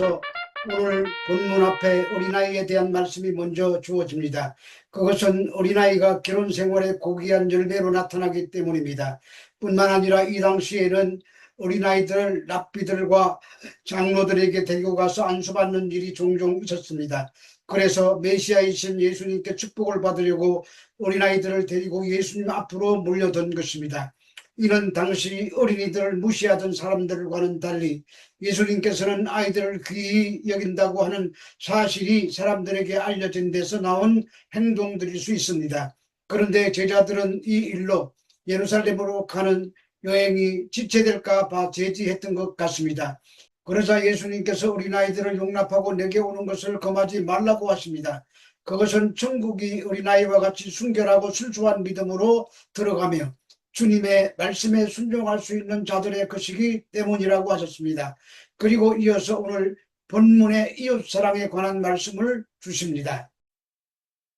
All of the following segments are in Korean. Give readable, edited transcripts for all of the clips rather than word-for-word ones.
오늘 본문 앞에 어린아이에 대한 말씀이 먼저 주어집니다. 그것은 어린아이가 결혼 생활에 고귀한 열매로 나타나기 때문입니다. 뿐만 아니라 이 당시에는 어린아이들을 랍비들과 장로들에게 데리고 가서 안수받는 일이 종종 있었습니다. 그래서 메시아이신 예수님께 축복을 받으려고 어린아이들을 데리고 예수님 앞으로 몰려든 것입니다. 이는 당시 어린이들을 무시하던 사람들과는 달리 예수님께서는 아이들을 귀히 여긴다고 하는 사실이 사람들에게 알려진 데서 나온 행동들일 수 있습니다. 그런데 제자들은 이 일로 예루살렘으로 가는 여행이 지체될까 봐 제지했던 것 같습니다. 그러자 예수님께서 어린아이들을 용납하고 내게 오는 것을 금하지 말라고 하십니다. 그것은 천국이 어린아이와 같이 순결하고 순수한 믿음으로 들어가며 주님의 말씀에 순종할 수 있는 자들의 것이기 때문이라고 하셨습니다. 그리고 이어서 오늘 본문의 이웃사랑에 관한 말씀을 주십니다.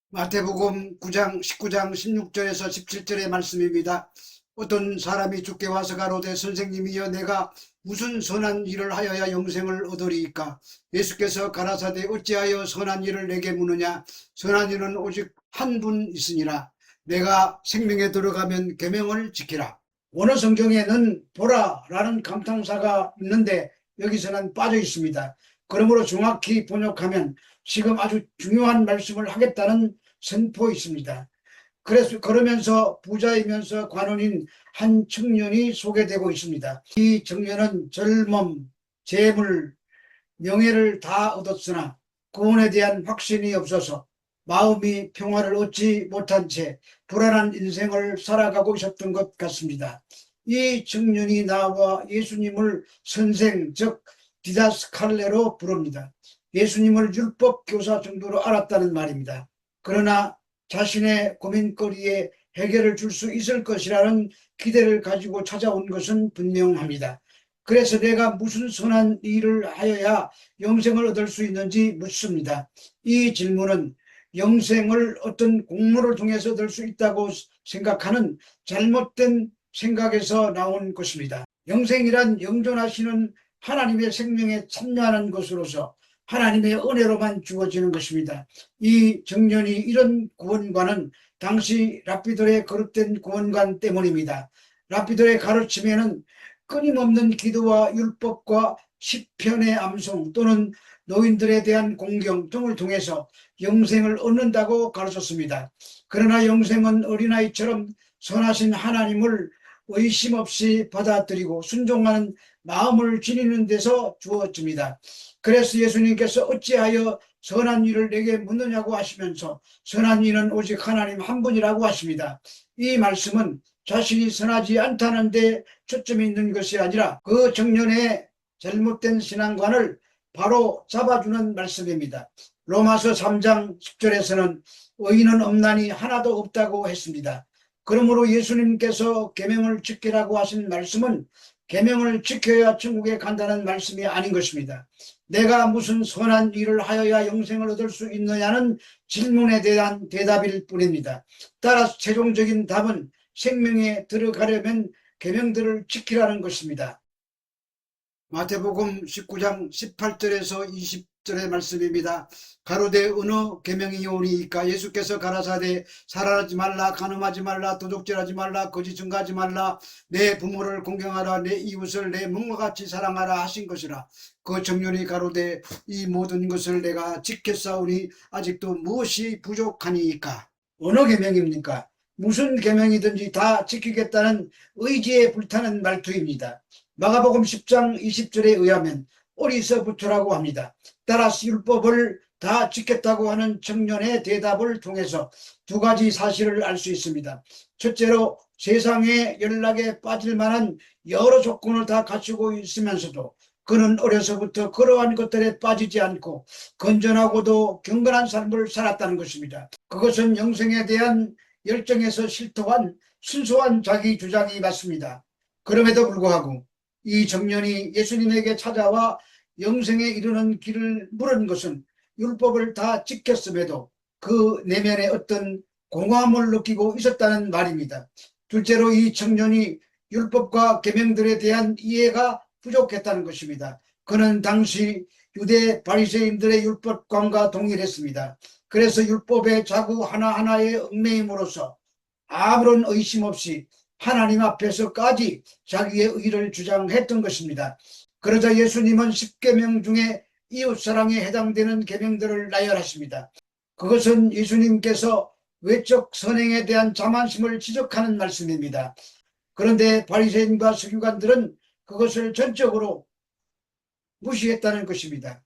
마태복음 9장 19장 16절에서 17절의 말씀입니다. 어떤 사람이 주께 와서 가로되 선생님이여 내가 무슨 선한 일을 하여야 영생을 얻으리이까? 예수께서 가라사대 어찌하여 선한 일을 내게 묻느냐? 선한 일은 오직 한 분 있으니라. 내가 생명에 들어가면 계명을 지키라. 원어 성경에는 보라라는 감탄사가 있는데 여기서는 빠져 있습니다. 그러므로 정확히 번역하면 지금 아주 중요한 말씀을 하겠다는 선포 있습니다. 그러면서 부자이면서 관원인 한 청년이 소개되고 있습니다. 이 청년은 젊음, 재물, 명예를 다 얻었으나 구원에 대한 확신이 없어서 마음이 평화를 얻지 못한 채 불안한 인생을 살아가고 있었던 것 같습니다. 이 청년이 나와 예수님을 선생, 즉 디다스칼레로 부릅니다. 예수님을 율법 교사 정도로 알았다는 말입니다. 그러나 자신의 고민거리에 해결을 줄 수 있을 것이라는 기대를 가지고 찾아온 것은 분명합니다. 그래서 내가 무슨 선한 일을 하여야 영생을 얻을 수 있는지 묻습니다. 이 질문은 영생을 어떤 공로를 통해서 얻을 수 있다고 생각하는 잘못된 생각에서 나온 것입니다. 영생이란 영존하시는 하나님의 생명에 참여하는 것으로서 하나님의 은혜로만 주어지는 것입니다. 이 청년이 이런 구원관은 당시 랍비들의 거룩된 구원관 때문입니다. 랍비들의 가르침에는 끊임없는 기도와 율법과 시편의 암송 또는 노인들에 대한 공경 등을 통해서 영생을 얻는다고 가르쳤습니다. 그러나 영생은 어린아이처럼 선하신 하나님을 의심 없이 받아들이고 순종하는 마음을 지니는 데서 주어집니다. 그래서 예수님께서 어찌하여 선한 일을 내게 묻느냐고 하시면서 선한 일은 오직 하나님 한 분이라고 하십니다. 이 말씀은 자신이 선하지 않다는 데 초점이 있는 것이 아니라 그 청년의 잘못된 신앙관을 바로 잡아주는 말씀입니다. 로마서 3장 10절에서는 의인은 없나니 하나도 없다고 했습니다. 그러므로 예수님께서 계명을 지키라고 하신 말씀은 계명을 지켜야 천국에 간다는 말씀이 아닌 것입니다. 내가 무슨 선한 일을 하여야 영생을 얻을 수 있느냐는 질문에 대한 대답일 뿐입니다. 따라서 최종적인 답은 생명에 들어가려면 계명들을 지키라는 것입니다. 마태복음 19장 18절에서 20절의 말씀입니다. 가로되 어느 계명이오니이까? 예수께서 가라사대 살인하지 말라, 간음하지 말라, 도둑질하지 말라, 거짓 증거하지 말라, 내 부모를 공경하라, 내 이웃을 내 몸과 같이 사랑하라 하신 것이라. 그 청년이 가로되 이 모든 것을 내가 지켰사오니 아직도 무엇이 부족하니이까? 어느 계명입니까? 무슨 계명이든지 다 지키겠다는 의지에 불타는 말투입니다. 마가복음 10장 20절에 의하면 어리서부터라고 합니다. 따라서 율법을 다 지켰다고 하는 청년의 대답을 통해서 두 가지 사실을 알 수 있습니다. 첫째로 세상에 연락에 빠질 만한 여러 조건을 다 갖추고 있으면서도 그는 어려서부터 그러한 것들에 빠지지 않고 건전하고도 경건한 삶을 살았다는 것입니다. 그것은 영생에 대한 열정에서 실토한 순수한 자기 주장이 맞습니다. 그럼에도 불구하고 이 청년이 예수님에게 찾아와 영생에 이르는 길을 물은 것은 율법을 다 지켰음에도 그 내면에 어떤 공허함을 느끼고 있었다는 말입니다. 둘째로 이 청년이 율법과 계명들에 대한 이해가 부족했다는 것입니다. 그는 당시 유대 바리새인들의 율법관과 동일했습니다. 그래서 율법의 자구 하나하나에 얽매임으로써 아무런 의심 없이 하나님 앞에서까지 자기의 의를 주장했던 것입니다. 그러자 예수님은 10계명 중에 이웃사랑에 해당되는 계명들을 나열하십니다. 그것은 예수님께서 외적 선행에 대한 자만심을 지적하는 말씀입니다. 그런데 바리새인과 서기관들은 그것을 전적으로 무시했다는 것입니다.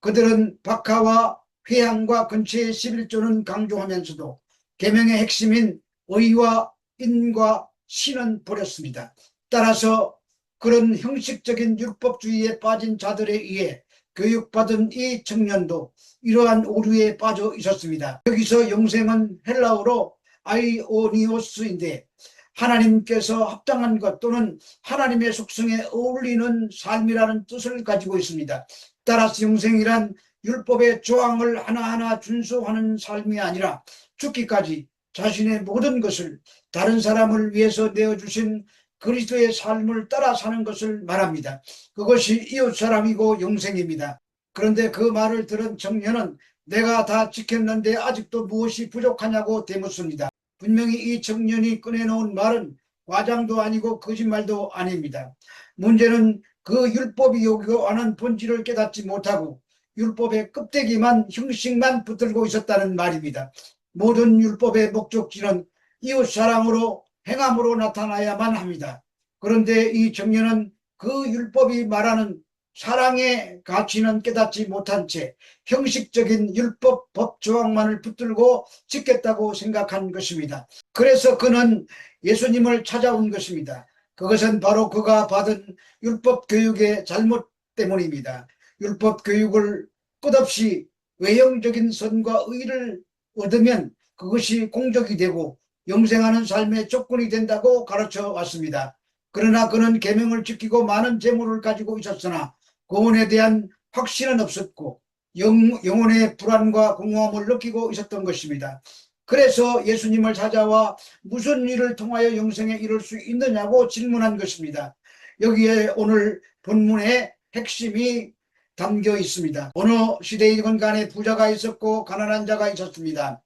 그들은 박하와 회향과 근처의 11조는 강조하면서도 계명의 핵심인 의와 인과 신은 버렸습니다. 따라서 그런 형식적인 율법주의에 빠진 자들에 의해 교육받은 이 청년도 이러한 오류에 빠져 있었습니다. 여기서 영생은 헬라어로 아이오니오스인데 하나님께서 합당한 것 또는 하나님의 속성에 어울리는 삶이라는 뜻을 가지고 있습니다. 따라서 영생이란 율법의 조항을 하나하나 준수하는 삶이 아니라 죽기까지 자신의 모든 것을 다른 사람을 위해서 내어주신 그리스도의 삶을 따라 사는 것을 말합니다. 그것이 이웃사랑이고 영생입니다. 그런데 그 말을 들은 청년은 내가 다 지켰는데 아직도 무엇이 부족하냐고 되묻습니다. 분명히 이 청년이 꺼내놓은 말은 과장도 아니고 거짓말도 아닙니다. 문제는 그 율법이 요구하는 본질을 깨닫지 못하고 율법의 껍데기만 형식만 붙들고 있었다는 말입니다. 모든 율법의 목적지는 이웃사랑으로 행함으로 나타나야만 합니다. 그런데 이 청년은 그 율법이 말하는 사랑의 가치는 깨닫지 못한 채 형식적인 율법 법조항만을 붙들고 지켰다고 생각한 것입니다. 그래서 그는 예수님을 찾아온 것입니다. 그것은 바로 그가 받은 율법 교육의 잘못 때문입니다. 율법 교육을 끝없이 외형적인 선과 의를 얻으면 그것이 공적이 되고 영생하는 삶의 조건이 된다고 가르쳐 왔습니다. 그러나 그는 계명을 지키고 많은 재물을 가지고 있었으나 구원에 대한 확신은 없었고 영혼의 불안과 공허함을 느끼고 있었던 것입니다. 그래서 예수님을 찾아와 무슨 일을 통하여 영생에 이를 수 있느냐고 질문한 것입니다. 여기에 오늘 본문의 핵심이 담겨 있습니다. 어느 시대이건 간에 부자가 있었고 가난한 자가 있었습니다.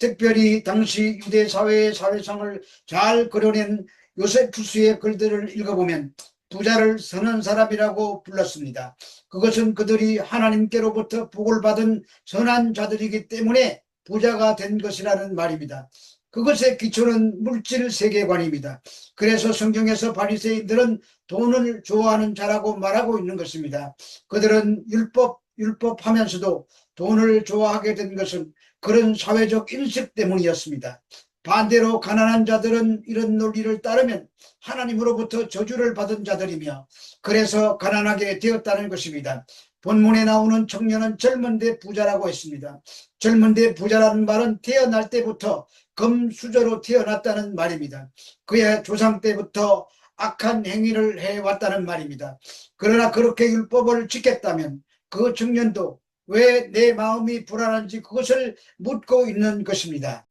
특별히 당시 유대 사회의 사회상을 잘 그려낸 요세푸스의 글들을 읽어보면 부자를 선한 사람이라고 불렀습니다. 그것은 그들이 하나님께로부터 복을 받은 선한 자들이기 때문에 부자가 된 것이라는 말입니다. 그것의 기초는 물질 세계관입니다. 그래서 성경에서 바리새인들은 돈을 좋아하는 자라고 말하고 있는 것입니다. 그들은 율법 하면서도 돈을 좋아하게 된 것은 그런 사회적 인식 때문이었습니다. 반대로 가난한 자들은 이런 논리를 따르면 하나님으로부터 저주를 받은 자들이며 그래서 가난하게 되었다는 것입니다. 본문에 나오는 청년은 젊은데 부자라고 했습니다. 젊은데 부자라는 말은 태어날 때부터 금수저로 태어났다는 말입니다. 그의 조상 때부터 악한 행위를 해왔다는 말입니다. 그러나 그렇게 율법을 지켰다면 그 청년도 왜 내 마음이 불안한지 그것을 묻고 있는 것입니다.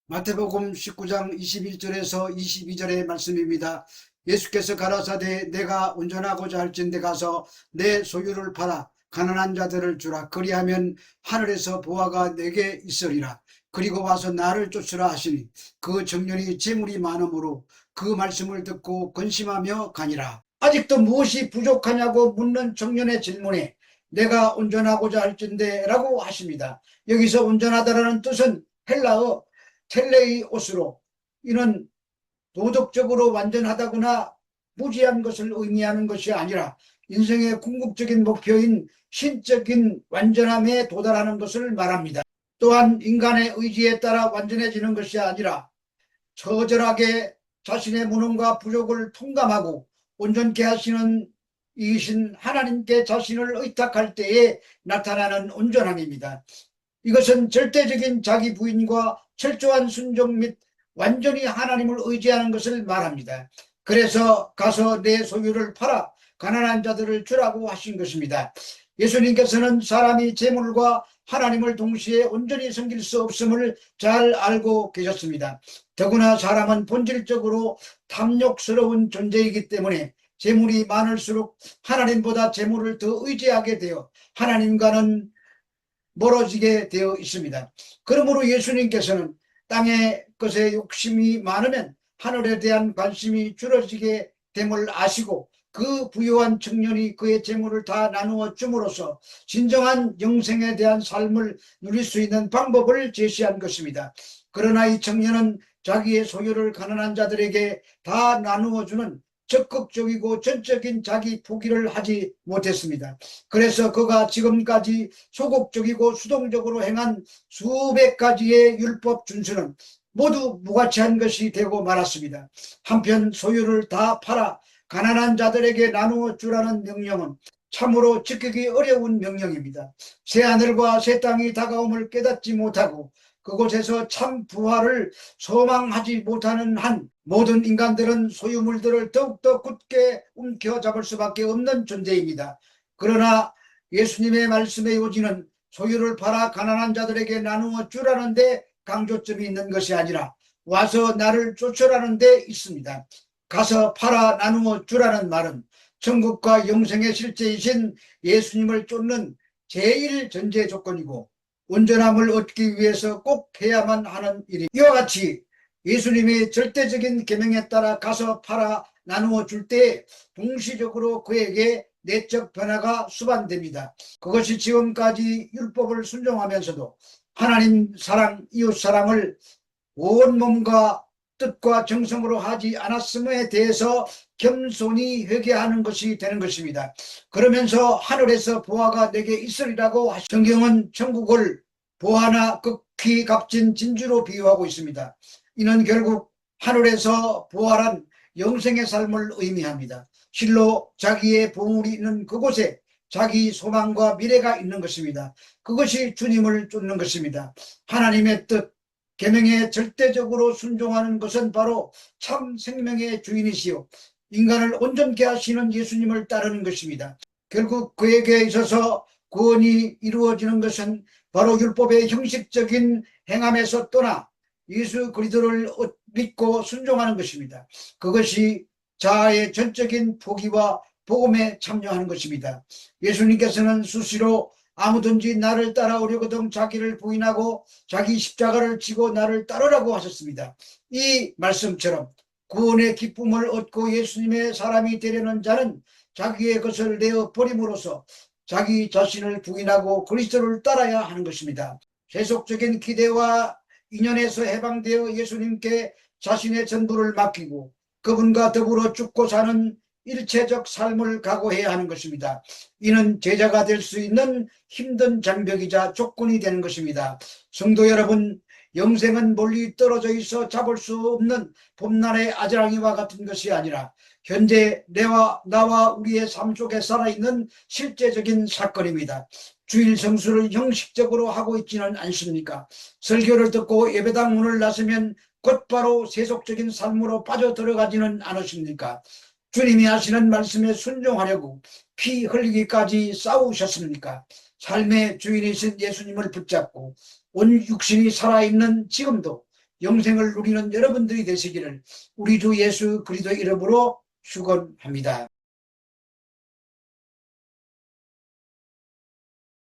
마태복음 19장 21절에서 22절의 말씀입니다. 예수께서 가라사대 내가 운전하고자 할진대 가서 내 소유를 팔아 가난한 자들을 주라. 그리하면 하늘에서 보화가 내게 있으리라. 그리고 와서 나를 쫓으라 하시니 그 청년이 재물이 많으므로 그 말씀을 듣고 근심하며 가니라. 아직도 무엇이 부족하냐고 묻는 청년의 질문에 내가 운전하고자 할진대 라고 하십니다. 여기서 운전하다라는 뜻은 헬라어 텔레이오스로 이는 도덕적으로 완전하다거나 무지한 것을 의미하는 것이 아니라 인생의 궁극적인 목표인 신적인 완전함에 도달하는 것을 말합니다. 또한 인간의 의지에 따라 완전해지는 것이 아니라 처절하게 자신의 무능과 부족을 통감하고 온전케 하시는 이신 하나님께 자신을 의탁할 때에 나타나는 온전함입니다. 이것은 절대적인 자기 부인과 철저한 순종 및 완전히 하나님을 의지하는 것을 말합니다. 그래서 가서 내 소유를 팔아 가난한 자들을 주라고 하신 것입니다. 예수님께서는 사람이 재물과 하나님을 동시에 온전히 섬길 수 없음을 잘 알고 계셨습니다. 더구나 사람은 본질적으로 탐욕스러운 존재이기 때문에 재물이 많을수록 하나님보다 재물을 더 의지하게 되어 하나님과는 멀어지게 되어 있습니다. 그러므로 예수님께서는 땅의 것에 욕심이 많으면 하늘에 대한 관심이 줄어지게 됨을 아시고 그 부유한 청년이 그의 재물을 다 나누어 줌으로써 진정한 영생에 대한 삶을 누릴 수 있는 방법을 제시한 것입니다. 그러나 이 청년은 자기의 소유를 가난한 자들에게 다 나누어 주는 적극적이고 전적인 자기 포기를 하지 못했습니다. 그래서 그가 지금까지 소극적이고 수동적으로 행한 수백 가지의 율법 준수는 모두 무가치한 것이 되고 말았습니다. 한편 소유를 다 팔아 가난한 자들에게 나누어 주라는 명령은 참으로 지키기 어려운 명령입니다. 새하늘과 새 땅이 다가옴을 깨닫지 못하고 그곳에서 참 부활을 소망하지 못하는 한 모든 인간들은 소유물들을 더욱더 굳게 움켜잡을 수밖에 없는 존재입니다. 그러나 예수님의 말씀의 요지는 소유를 팔아 가난한 자들에게 나누어 주라는 데 강조점이 있는 것이 아니라 와서 나를 쫓으라는 데 있습니다. 가서 팔아 나누어 주라는 말은 천국과 영생의 실제이신 예수님을 쫓는 제일 전제 조건이고 온전함을 얻기 위해서 꼭 해야만 하는 일이 이와 같이 예수님의 절대적인 계명에 따라 가서 팔아 나누어 줄 때 동시적으로 그에게 내적 변화가 수반됩니다. 그것이 지금까지 율법을 순종하면서도 하나님 사랑, 이웃 사랑을 온 몸과 뜻과 정성으로 하지 않았음에 대해서 겸손히 회개하는 것이 되는 것입니다. 그러면서 하늘에서 보화가 내게 있으리라고 성경은 천국을 보화나 극히 값진 진주로 비유하고 있습니다. 이는 결국 하늘에서 보화란 영생의 삶을 의미합니다. 실로 자기의 보물이 있는 그곳에 자기 소망과 미래가 있는 것입니다. 그것이 주님을 쫓는 것입니다. 하나님의 뜻, 계명에 절대적으로 순종하는 것은 바로 참 생명의 주인이시요 인간을 온전케 하시는 예수님을 따르는 것입니다. 결국 그에게 있어서 구원이 이루어지는 것은 바로 율법의 형식적인 행함에서 떠나 예수 그리스도를 믿고 순종하는 것입니다. 그것이 자아의 전적인 포기와 복음에 참여하는 것입니다. 예수님께서는 수시로 아무든지 나를 따라오려거든 자기를 부인하고 자기 십자가를 지고 나를 따르라고 하셨습니다. 이 말씀처럼 구원의 기쁨을 얻고 예수님의 사람이 되려는 자는 자기의 것을 내어 버림으로써 자기 자신을 부인하고 그리스도를 따라야 하는 것입니다. 세속적인 기대와 인연에서 해방되어 예수님께 자신의 전부를 맡기고 그분과 더불어 죽고 사는 일체적 삶을 각오해야 하는 것입니다. 이는 제자가 될 수 있는 힘든 장벽이자 조건이 되는 것입니다. 성도 여러분, 영생은 멀리 떨어져 있어 잡을 수 없는 봄날의 아지랑이와 같은 것이 아니라 현재 나와 우리의 삶 속에 살아있는 실제적인 사건입니다. 주일 성수를 형식적으로 하고 있지는 않습니까? 설교를 듣고 예배당 문을 나서면 곧바로 세속적인 삶으로 빠져들어가지는 않으십니까? 주님이 하시는 말씀에 순종하려고 피 흘리기까지 싸우셨습니까? 삶의 주인이신 예수님을 붙잡고 온 육신이 살아있는 지금도 영생을 누리는 여러분들이 되시기를 우리 주 예수 그리스도 이름으로 축원합니다.